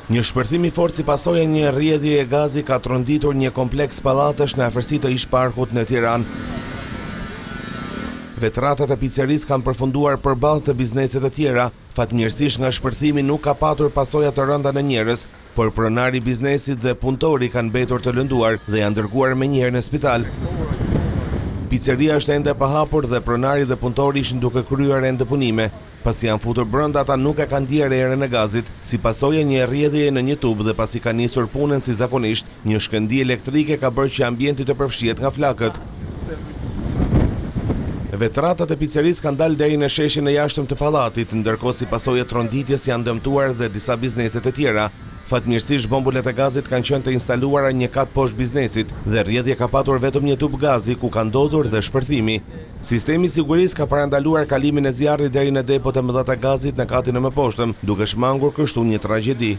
Një shpërthim i fortë si pasojë e një rrjedhje e gazi ka tronditur një kompleks pallatesh në afërsi të Ish Parkut në Tiranë. Vetratat e pizzerisë kanë përfunduar përballë të bizneset të tjera. Fatmirësisht nga shpërthimi nuk ka patur pasoja të rënda në njerëz, por pronari i biznesit dhe punëtori kanë mbetur të lënduar dhe janë dërguar menjëherë në spital. Pizzeria është ende pa hapur dhe pronari dhe punëtori ishin duke kryer ende punime. Pasi janë futur brenda, ata nuk e kanë ndier erën e gazit, si pasojë një rrjedhjeje në një tub dhe pasi ka nisur punën si zakonisht, një shkëndijë elektrike ka bërë që ambienti të përfshihet nga flakët. Vetratat e pizzerisë kanë dalë deri në sheshin e jashtëm të pallatit, ndërkohë si pasojë e tronditjes janë dëmtuar dhe disa biznese të tjera. Fatmirësisht bombulet e gazit kanë qenë të instaluara një kat poshtë biznesit dhe rrjedhja ka patur vetëm një tub gazi ku ka ndodhur dhe shpërthimi. Sistemi i sigurisë ka parandaluar kalimin e zjarrit deri në depot e mëdha të gazit në katin e mëposhtëm, duke shmangur kështu një tragjedi.